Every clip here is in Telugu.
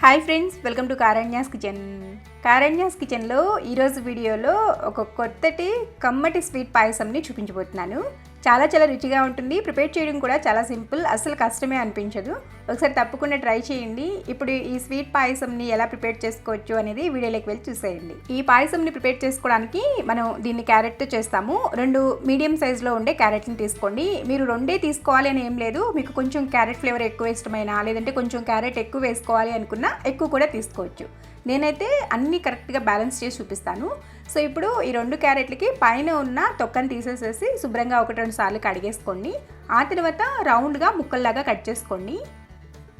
Hi friends, welcome to Karanya's kitchen. Karanya's కిచెన్లో ఈరోజు వీడియోలో ఒక కొత్తటి కమ్మటి స్వీట్ పాయసంని చూపించబోతున్నాను. చాలా రుచిగా ఉంటుంది. ప్రిపేర్ చేయడం కూడా చాలా సింపుల్, అసలు కష్టమే అనిపించదు. ఒకసారి తప్పకుండా ట్రై చేయండి. ఇప్పుడు ఈ స్వీట్ పాయసంని ఎలా ప్రిపేర్ చేసుకోవచ్చు అనేది వీడియోలోకి వెళ్ళి చూసేయండి. ఈ పాయసంని ప్రిపేర్ చేసుకోవడానికి మనం దీన్ని క్యారెట్తో చేస్తాము. 2 మీడియం సైజులో ఉండే క్యారెట్ని తీసుకోండి. మీరు 2 తీసుకోవాలి అని ఏం లేదు. మీకు కొంచెం క్యారెట్ ఫ్లేవర్ ఎక్కువ ఇష్టమైనా, లేదంటే కొంచెం క్యారెట్ ఎక్కువ వేసుకోవాలి అనుకున్నా ఎక్కువ కూడా తీసుకోవచ్చు. నేనైతే అన్నీ కరెక్ట్గా బ్యాలెన్స్ చేసి చూపిస్తాను. సో ఇప్పుడు ఈ 2 క్యారెట్లకి పైన ఉన్న తొక్కను తీసేసేసి శుభ్రంగా 1-2 సార్లు కడిగేసుకోండి. ఆ తర్వాత రౌండ్గా ముక్కల్లాగా కట్ చేసుకోండి.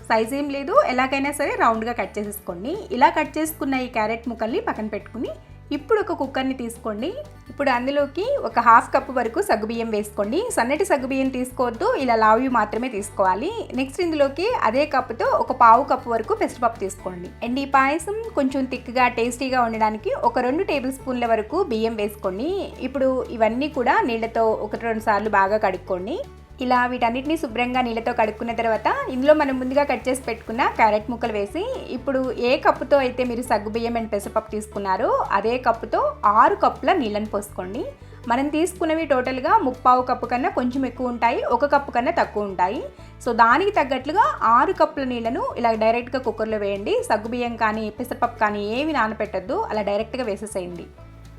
సైజ్ ఏం లేదు, ఎలాగైనా సరే రౌండ్గా కట్ చేసేసుకోండి. ఇలా కట్ చేసుకున్న ఈ క్యారెట్ ముక్కల్ని పక్కన పెట్టుకుని ఇప్పుడు ఒక కుక్కర్ని తీసుకోండి. ఇప్పుడు అందులోకి ఒక 1/2 కప్పు వరకు సగ్గుబియ్యం వేసుకోండి. సన్నటి సగ్గుబియ్యం తీసుకోవద్దు, ఇలా లావువి మాత్రమే తీసుకోవాలి. నెక్స్ట్ ఇందులోకి అదే కప్పుతో ఒక 1/4 కప్పు వరకు పెసరపప్పు తీసుకోండి. అండ్ ఈ పాయసం కొంచెం థిక్గా టేస్టీగా ఉండడానికి ఒక 2 టేబుల్ స్పూన్ల వరకు బియ్యం వేసుకోండి. ఇప్పుడు ఇవన్నీ కూడా నీళ్ళతో 1-2 సార్లు బాగా కడుక్కోండి. ఇలా వీటన్నిటిని శుభ్రంగా నీళ్ళతో కడుక్కున్న తర్వాత ఇందులో మనం ముందుగా కట్ చేసి పెట్టుకున్న క్యారెట్ ముక్కలు వేసి, ఇప్పుడు ఏ కప్పుతో అయితే మీరు సగ్గుబియ్యం అండ్ పెసరపప్పు తీసుకున్నారో అదే కప్పుతో 6 కప్పుల నీళ్ళని పోసుకోండి. మనం తీసుకున్నవి టోటల్గా 3/4 కప్పు కన్నా కొంచెం ఎక్కువ ఉంటాయి, 1 కప్పు కన్నా తక్కువ ఉంటాయి. సో దానికి తగ్గట్లుగా 6 కప్పుల నీళ్ళను ఇలా డైరెక్ట్గా కుక్కర్లో వేయండి. సగ్గుబియ్యం కానీ పెసరపప్పు కానీ ఏవి నానపెట్టద్దు, అలా డైరెక్ట్గా వేసేసేయండి.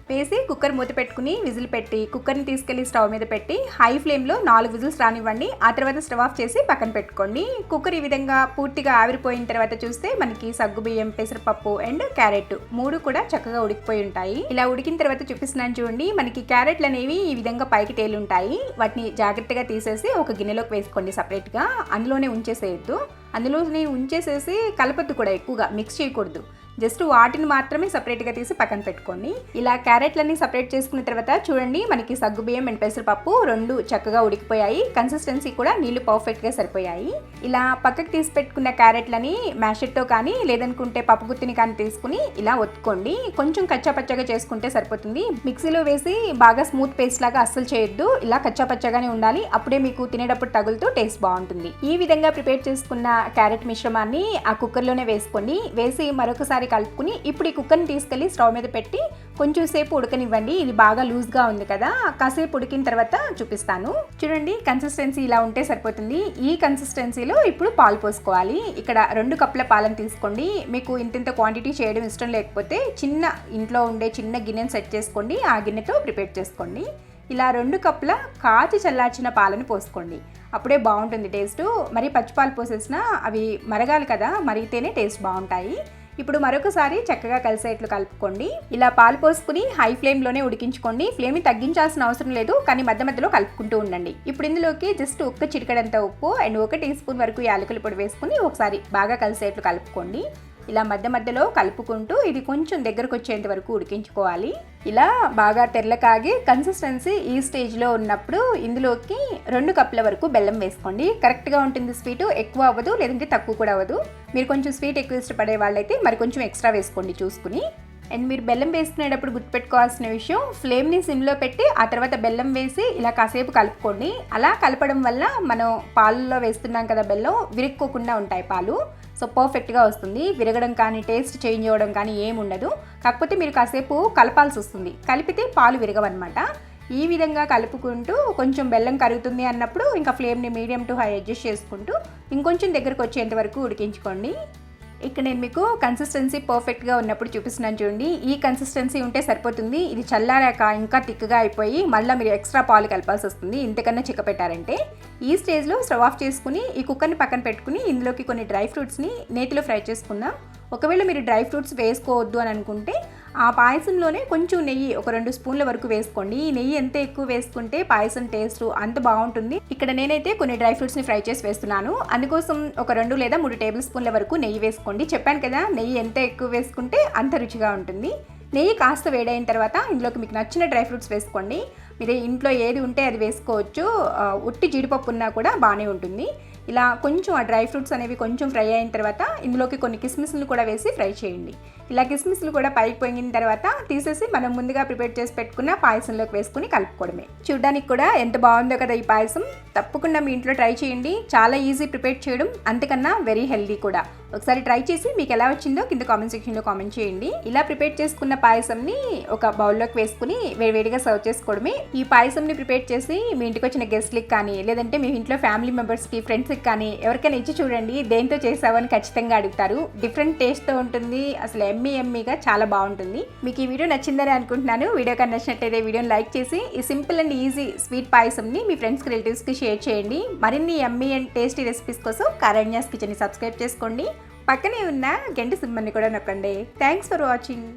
వేసి కుక్కర్ మూత పెట్టుకుని విజిల్ పెట్టి కుక్కర్ని తీసుకెళ్లి స్టవ్ మీద పెట్టి హై ఫ్లేమ్లో 4 విజిల్స్ రానివ్వండి. ఆ తర్వాత స్టవ్ ఆఫ్ చేసి పక్కన పెట్టుకోండి. కుక్కర్ ఈ విధంగా పూర్తిగా ఆవిరిపోయిన తర్వాత చూస్తే మనకి సగ్గుబియ్యం, పెసరపప్పు అండ్ క్యారెట్ 3 కూడా చక్కగా ఉడికిపోయి ఉంటాయి. ఇలా ఉడికిన తర్వాత చూపిస్తున్నాను చూడండి. మనకి క్యారెట్లు అనేవి ఈ విధంగా పైకి తేలుంటాయి. వాటిని జాగ్రత్తగా తీసేసి ఒక గిన్నెలోకి వేసుకోండి సపరేట్గా. అందులోనే ఉంచేసేయద్దు. అందులోనే ఉంచేసేసి కలపద్దు కూడా, ఎక్కువగా మిక్స్ చేయకూడదు. జస్ట్ వాటిని మాత్రమే సపరేట్గా తీసి పక్కన పెట్టుకోండి. ఇలా క్యారెట్లన్నీ సపరేట్ చేసుకున్న తర్వాత చూడండి, మనకి సగ్గుబియ్యం అండ్ పెసరపప్పు 2 చక్కగా ఉడికిపోయాయి. కన్సిస్టెన్సీ కూడా నీళ్లు పర్ఫెక్ట్గా సరిపోయాయి. ఇలా పక్కకి తీసి పెట్టుకున్న క్యారెట్లని మ్యాషర్తో కానీ లేదనుకుంటే పప్పు గుత్తిని కానీ తీసుకుని ఇలా ఒత్తుకోండి. కొంచెం కచ్చాపచ్చగా చేసుకుంటే సరిపోతుంది. మిక్సీలో వేసి బాగా స్మూత్ పేస్ట్ లాగా అస్సలు చేయొద్దు. ఇలా కచ్చాపచ్చగానే ఉండాలి. అప్పుడే మీకు తినేటప్పుడు తగులుతూ టేస్ట్ బాగుంటుంది. ఈ విధంగా ప్రిపేర్ చేసుకున్న క్యారెట్ మిశ్రమాన్ని ఆ కుక్కర్లోనే వేసుకోండి. వేసి మరొకసారి కలుపుకుని ఇప్పుడు ఈ కుక్కర్ని తీసుకెళ్లి స్టవ్ మీద పెట్టి కొంచెం సేపు ఉడకనివ్వండి. ఇది బాగా లూజ్గా ఉంది కదా, కాసేపు ఉడికిన తర్వాత చూపిస్తాను. చూడండి, కన్సిస్టెన్సీ ఇలా ఉంటే సరిపోతుంది. ఈ కన్సిస్టెన్సీలో ఇప్పుడు పాలు పోసుకోవాలి. ఇక్కడ 2 కప్పుల పాలను తీసుకోండి. మీకు ఇంత క్వాంటిటీ చేయడం ఇష్టం లేకపోతే ఇంట్లో ఉండే చిన్న గిన్నెని సెట్ చేసుకోండి. ఆ గిన్నెతో ప్రిపేర్ చేసుకోండి. ఇలా 2 కప్పుల కాచి చల్లార్చిన పాలను పోసుకోండి. అప్పుడే బాగుంటుంది టేస్ట్. మరి పచ్చిపాలు పోసేసినా అవి మరగాలి కదా, మరిగితేనే టేస్ట్ బాగుంటాయి. ఇప్పుడు మరొకసారి చక్కగా కలిసేట్లు కలుపుకోండి. ఇలా పాలు పోసుకుని హై ఫ్లేమ్లోనే ఉడికించుకోండి. ఫ్లేమ్ని తగ్గించాల్సిన అవసరం లేదు, కానీ మధ్య మధ్యలో కలుపుకుంటూ ఉండండి. ఇప్పుడు ఇందులోకి జస్ట్ 1 చిటికెడంత ఉప్పు అండ్ 1 టీ స్పూన్ వరకు యాలకుల పొడి వేసుకుని ఒకసారి బాగా కలిసేట్లు కలుపుకోండి. ఇలా మధ్య మధ్యలో కలుపుకుంటూ ఇది కొంచెం దగ్గరకు వచ్చేంత వరకు ఉడికించుకోవాలి. ఇలా బాగా తెల్లకాగి కన్సిస్టెన్సీ ఈ స్టేజ్లో ఉన్నప్పుడు ఇందులోకి 2 కప్పుల వరకు బెల్లం వేసుకోండి. కరెక్ట్గా ఉంటుంది స్వీటు, ఎక్కువ అవ్వదు లేదంటే తక్కువ కూడా అవ్వదు. మీరు కొంచెం స్వీట్ ఎక్కువ ఇష్టపడే వాళ్ళైతే మరి కొంచెం ఎక్స్ట్రా వేసుకోండి చూసుకుని. అండ్ మీరు బెల్లం వేసుకునేటప్పుడు గుర్తుపెట్టుకోవాల్సిన విషయం, ఫ్లేమ్ని సిమ్లో పెట్టి ఆ తర్వాత బెల్లం వేసి ఇలా కాసేపు కలుపుకోండి. అలా కలపడం వల్ల మనం పాలలో వేస్తున్నాం కదా, బెల్లం విరుక్కోకుండా ఉంటాయి పాలు. సో పర్ఫెక్ట్గా వస్తుంది. విరగడం కానీ టేస్ట్ చేంజ్ అవ్వడం కానీ ఏమి ఉండదు. కాకపోతే మీరు కాసేపు కలపాల్సి వస్తుంది. కలిపితే పాలు విరగవన్నమాట. ఈ విధంగా కలుపుకుంటూ కొంచెం బెల్లం కరుగుతుంది అన్నప్పుడు ఇంకా ఫ్లేమ్ని మీడియం టు హై అడ్జస్ట్ చేసుకుంటూ ఇంకొంచెం దగ్గరకు వచ్చేంత వరకు ఉడికించుకోండి. ఇక్కడ నేను మీకు కన్సిస్టెన్సీ పర్ఫెక్ట్గా ఉన్నప్పుడు చూపిస్తున్నాను చూడండి. ఈ కన్సిస్టెన్సీ ఉంటే సరిపోతుంది. ఇది చల్లారాక ఇంకా థిక్గా అయిపోయి మళ్ళీ మీరు ఎక్స్ట్రా పాలు కలపాల్సి వస్తుంది, ఇంతకన్నా చిక్క పెట్టారంటే. ఈ స్టేజ్లో స్టవ్ ఆఫ్ చేసుకుని ఈ కుక్కర్ని పక్కన పెట్టుకుని ఇందులోకి కొన్ని డ్రై ఫ్రూట్స్ని నేతిలో ఫ్రై చేసుకుందాం. ఒకవేళ మీరు డ్రై ఫ్రూట్స్ వేసుకోవద్దు అని అనుకుంటే ఆ పాయసంలోనే కొంచెం నెయ్యి ఒక 2 స్పూన్ల వరకు వేసుకోండి. ఈ నెయ్యి ఎంత ఎక్కువ వేసుకుంటే పాయసం టేస్ట్ అంత బాగుంటుంది. ఇక్కడ నేనైతే కొన్ని డ్రై ఫ్రూట్స్ని ఫ్రై చేసి వేస్తున్నాను. అందుకోసం ఒక 2 లేదా 3 టేబుల్ స్పూన్ల వరకు నెయ్యి వేసుకోండి. చెప్పాను కదా, నెయ్యి ఎంత ఎక్కువ వేసుకుంటే అంత రుచిగా ఉంటుంది. నెయ్యి కాస్త వేడైన తర్వాత ఇందులోకి మీకు నచ్చిన డ్రై ఫ్రూట్స్ వేసుకోండి. మీరు ఇంట్లో ఏది ఉంటే అది వేసుకోవచ్చు. ఉట్టి జీడిపప్పు ఉన్నా కూడా బాగానే ఉంటుంది. ఇలా కొంచెం ఆ డ్రై ఫ్రూట్స్ అనేవి కొంచెం ఫ్రై అయిన తర్వాత ఇందులోకి కొన్ని కిస్మిస్లు కూడా వేసి ఫ్రై చేయండి. ఇలా కిస్మిస్లు కూడా పైకి పొంగిన తర్వాత తీసేసి మనం ముందుగా ప్రిపేర్ చేసి పెట్టుకున్న పాయసంలోకి వేసుకుని కలుపుకోవడమే. చూడడానికి కూడా ఎంత బాగుందో కదా ఈ పాయసం. తప్పకుండా మీ ఇంట్లో ట్రై చేయండి. చాలా ఈజీ ప్రిపేర్ చేయడం, అంతకన్నా వెరీ హెల్దీ కూడా. ఒకసారి ట్రై చేసి మీకు ఎలా వచ్చిందో కింద కామెంట్ సెక్షన్లో కామెంట్ చేయండి. ఇలా ప్రిపేర్ చేసుకున్న పాయసంని ఒక బౌల్లోకి వేసుకుని వేడివేడిగా సర్వ్ చేసుకోవడమే. ఈ పాయసంని ప్రిపేర్ చేసి మీ ఇంటికి వచ్చిన గెస్ట్లకి కానీ లేదంటే మీ ఇంట్లో ఫ్యామిలీ మెంబర్స్కి, ఫ్రెండ్స్కి కానీ ఎవరికైనా ఇచ్చి చూడండి. దేంతో చేసావని ఖచ్చితంగా అడుగుతారు. డిఫరెంట్ టేస్ట్తో ఉంటుంది. అసలు ఎమ్మీగా చాలా బాగుంటుంది. మీకు ఈ వీడియో నచ్చిందని అనుకుంటున్నాను. వీడియో కన్నా నచ్చినట్లయితే వీడియోని లైక్ చేసి ఈ సింపుల్ అండ్ ఈజీ స్వీట్ పాయసంని మీ ఫ్రెండ్స్కి, రిలేటివ్స్కి షేర్ చేయండి. మరిన్ని యమ్మీ అండ్ టేస్టీ రెసిపీస్ కోసం కారణ్యాస్ కిచెన్ని సబ్స్క్రైబ్ చేసుకోండి. పక్కనే ఉన్న గంట సింబల్ని కూడా నొక్కండి. Thanks for watching.